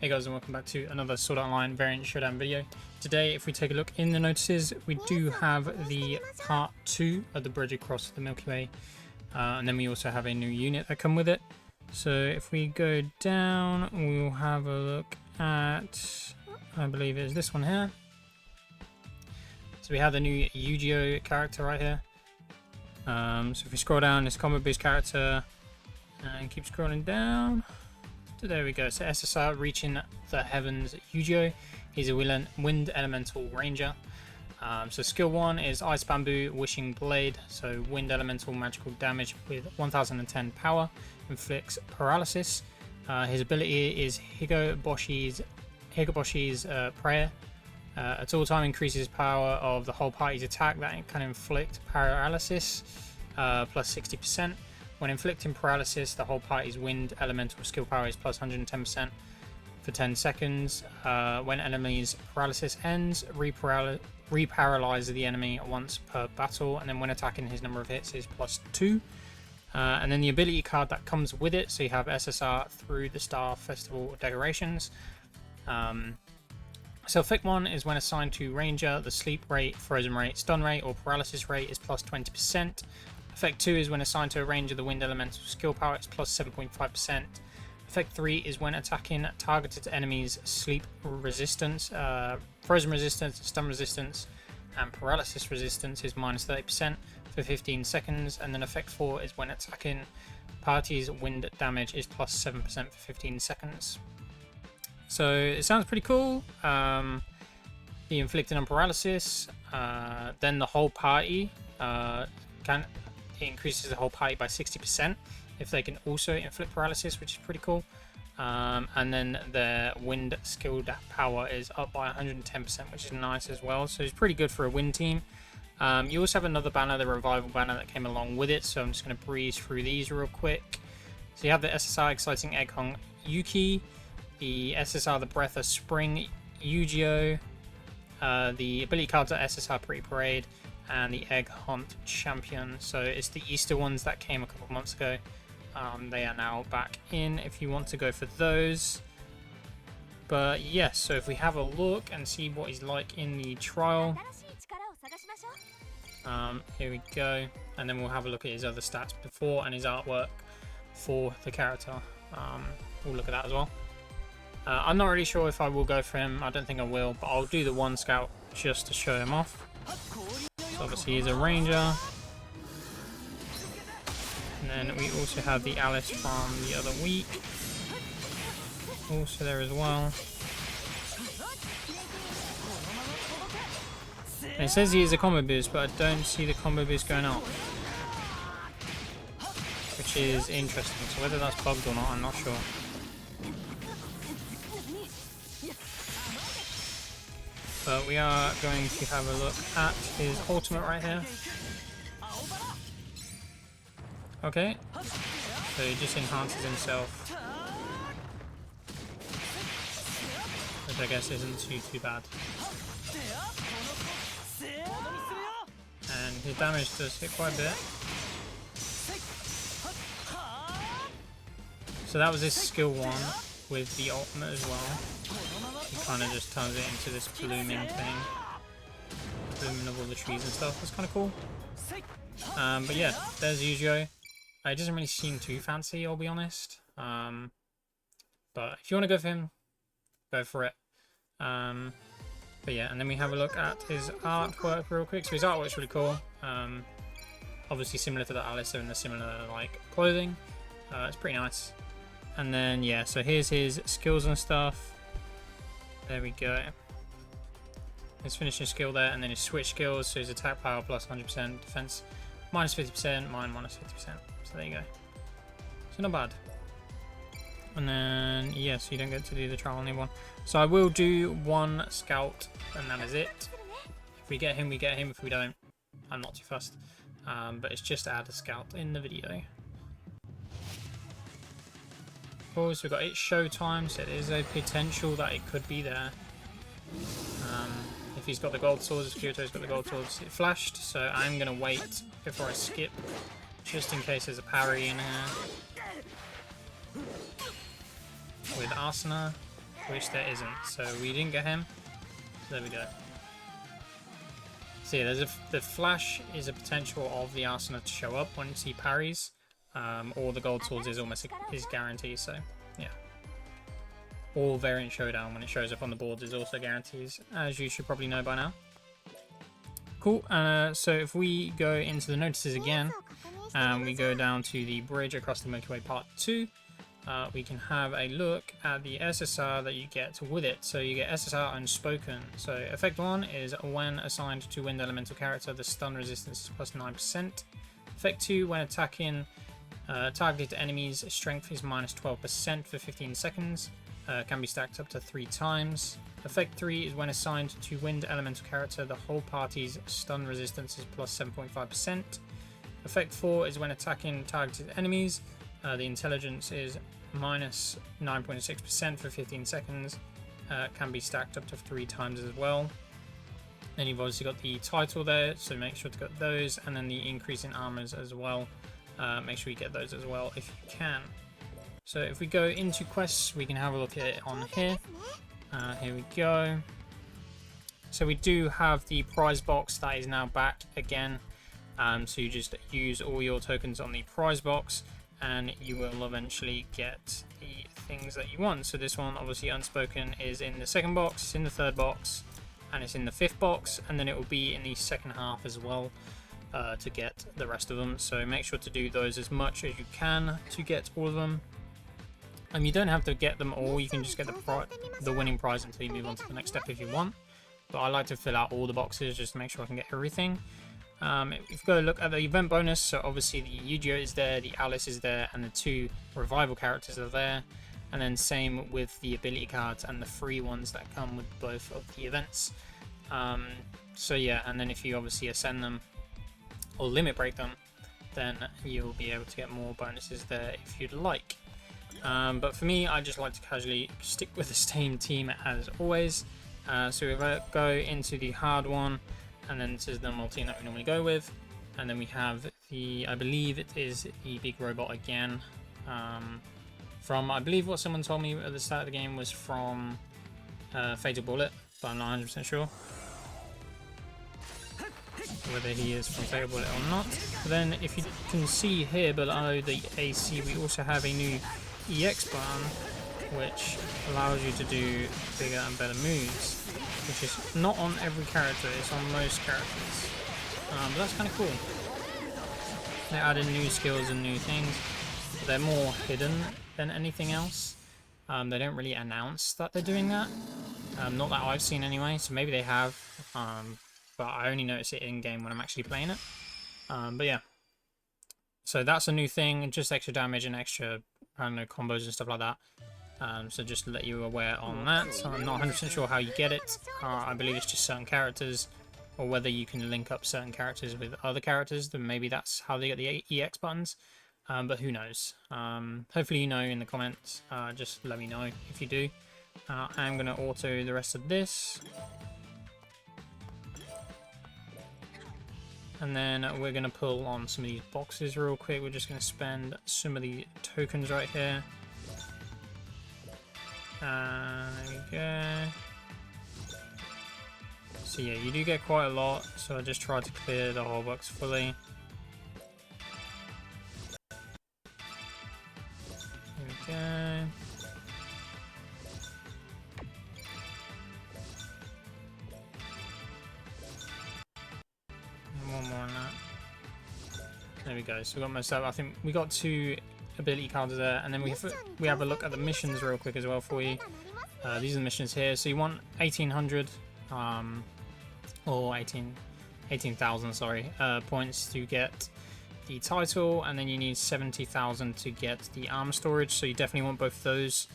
Hey guys, and welcome back to another Sword Art Online variant Showdown video. Today, if we take a look in the notices, we do have the part 2 of the bridge across the Milky Way, and then we also have a new unit that come with it. So if we go down, we'll have a look at, I believe it's this one here. So we have the new Eugeo character right here. So if we scroll down, this combo boost character, and keep scrolling down. So there we go. So SSR Reaching The Heavens Eugeo. He's a wind elemental ranger. So skill 1 is Ice Bamboo Wishing Blade. So wind elemental magical damage with 1010 power. Inflicts paralysis. His ability is Higoboshi's Prayer. At all time increases power of the whole party's attack that can inflict paralysis plus 60%. When inflicting paralysis, the whole party's wind elemental skill power is plus 110% for 10 seconds. When enemy's paralysis ends, reparalyze the enemy once per battle, and then when attacking, his number of hits is plus 2. And then the ability card that comes with it, so you have SSR through the Star Festival decorations. So effect 1 is when assigned to Ranger, the sleep rate, frozen rate, stun rate, or paralysis rate is plus 20%. Effect 2 is when assigned to a Ranger, the wind elemental skill power is plus 7.5%. Effect 3 is when attacking targeted enemies, sleep resistance, frozen resistance, stun resistance, and paralysis resistance is minus 30% for 15 seconds. And then effect 4 is when attacking party's wind damage is plus 7% for 15 seconds. So it sounds pretty cool. The inflicting on paralysis, then the whole party it increases the whole party by 60% if they can also inflict paralysis, which is pretty cool. And then their wind skill power is up by 110%, which is nice as well. So it's pretty good for a wind team. You also have another banner, the revival banner, that came along with it. So I'm just going to breeze through these real quick. So you have the SSR Exciting Egg Hunt Yuki, the SSR the Breath of Spring Eugeo, the ability cards are SSR Pretty Parade, and the Egg Hunt Champion. So it's the Easter ones that came a couple of months ago. They are now back in if you want to go for those. But yes, so if we have a look and see what he's like in the trial. Here we go. And then we'll have a look at his other stats before and his artwork for the character. We'll look at that as well. I'm not really sure if I will go for him. I don't think I will, but I'll do the one scout just to show him off. So obviously he's a ranger. And then we also have the Alice from the other week. Also there as well. And it says he is a combo boost, but I don't see the combo boost going up, which is interesting. So whether that's bugged or not, I'm not sure. But we are going to have a look at his ultimate right here. Okay, so he just enhances himself, which I guess isn't too bad. And his damage does hit quite a bit. So that was his skill 1 with the ultimate as well. He kind of just turns it into this blooming thing. Blooming of all the trees and stuff. That's kind of cool. But yeah, there's Eugeo. It doesn't really seem too fancy, I'll be honest. But if you want to go for him, go for it. But yeah, and then we have a look at his artwork real quick. So his artwork's really cool. Obviously similar to the Alice, so in the similar like clothing. It's pretty nice. And then yeah, so here's his skills and stuff. There we go. His finishing skill there, and then his switch skills. So his attack power plus 100%, defense minus 50%, mine minus 50%. So there you go. So not bad. And then yeah, so you don't get to do the trial on anyone. So I will do one scout, and that is it. If we get him, we get him. If we don't, I'm not too fussed. But it's just to add a scout in the video. Cool, so we've got it Showtime, so there is a potential that it could be there. If he's got the gold swords, if Kyoto's got the gold swords, it flashed, so I'm going to wait before I skip, just in case there's a parry in here. With Asuna. which there isn't. So we didn't get him. So there we go. So yeah, the flash is a potential of the Arsenal to show up once he parries, or the gold swords is almost is guaranteed. So yeah, all variant showdown when it shows up on the boards is also guarantees, as you should probably know by now. Cool. So if we go into the notices again, and we go down to the bridge across the Milky Way Part 2. We can have a look at the SSR that you get with it. So you get SSR Unspoken. So effect 1 is when assigned to wind elemental character, the stun resistance is plus 9%. Effect 2, when attacking targeted enemies, strength is minus 12% for 15 seconds. Can be stacked up to 3 times. Effect 3 is when assigned to wind elemental character, the whole party's stun resistance is plus 7.5%. Effect 4 is when attacking targeted enemies. The intelligence is minus 9.6% for 15 seconds. Can be stacked up to 3 times as well. Then you've obviously got the title there, so make sure to get those, and then the increase in armors as well. Make sure you get those as well if you can. So if we go into quests, we can have a look at it on here. Here we go. So we do have the prize box that is now back again. So you just use all your tokens on the prize box, and you will eventually get the things that you want. So this one, obviously Unspoken, is in the second box, it's in the third box, and it's in the fifth box, and then it will be in the second half as well to get the rest of them. So make sure to do those as much as you can to get all of them. You don't have to get them all, you can just get the winning prize until you move on to the next step if you want. But I like to fill out all the boxes just to make sure I can get everything. If you go look at the event bonus, so obviously the Eugeo is there, the Alice is there, and the 2 revival characters are there. And then same with the ability cards and the free ones that come with both of the events. So yeah, and then if you obviously ascend them or limit break them, then you'll be able to get more bonuses there if you'd like. But for me, I just like to casually stick with the same team as always. So if I go into the hard one, and then this is the normal team that we normally go with, and then we have the, I believe it is the big robot again, from, I believe what someone told me at the start of the game was from Fatal Bullet, but I'm not 100% sure whether he is from Fatal Bullet or not. But then if you can see here below the AC, we also have a new EX button, which allows you to do bigger and better moves, which is not on every character, it's on most characters. But that's kind of cool. They added new skills and new things. They're more hidden than anything else. They don't really announce that they're doing that. Not that I've seen anyway, so maybe they have. But I only notice it in-game when I'm actually playing it. But yeah. So that's a new thing, just extra damage and extra, I don't know, combos and stuff like that. So just to let you aware on that. So I'm not 100% sure how you get it. I believe it's just certain characters, or whether you can link up certain characters with other characters, then maybe that's how they get the EX buttons. But who knows. Hopefully you know in the comments. Just let me know if you do. I'm going to auto the rest of this. And then we're going to pull on some of these boxes real quick. We're just going to spend some of the tokens right here. There we go. So yeah, you do get quite a lot, so I just tried to clear the whole box fully. There we go. And one more on that. There we go, so we got most of, I think we got 2 ability cards there, and then we have a look at the missions real quick as well for you. These are the missions here. So you want 1800 or 18,000 sorry, points to get the title, and then you need 70,000 to get the armor storage, so you definitely want both of those.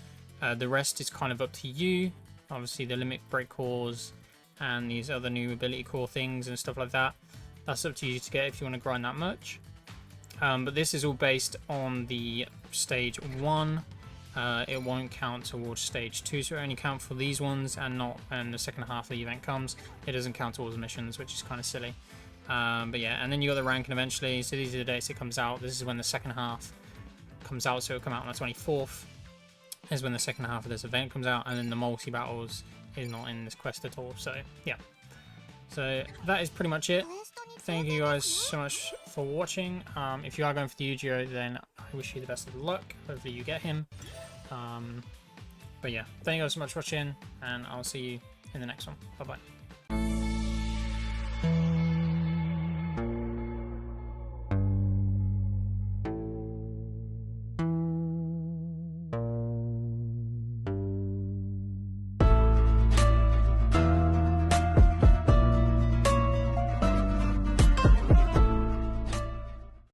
The rest is kind of up to you. Obviously the limit break cores and these other new ability core things and stuff like that, that's up to you to get if you want to grind that much. But this is all based on the stage 1. It won't count towards stage 2, so it only count for these ones, and not when the second half of the event comes. It doesn't count towards the missions, which is kind of silly. But yeah, and then you got the ranking eventually. So these are the dates it comes out. This is when the second half comes out, so it'll come out on the 24th. is when the second half of this event comes out, and then the multi-battles is not in this quest at all. So yeah, so that is pretty much it. Thank you guys so much for watching. If you are going for the Eugeo, then I wish you the best of luck. Hopefully you get him. But yeah, thank you guys so much for watching, and I'll see you in the next one. Bye bye.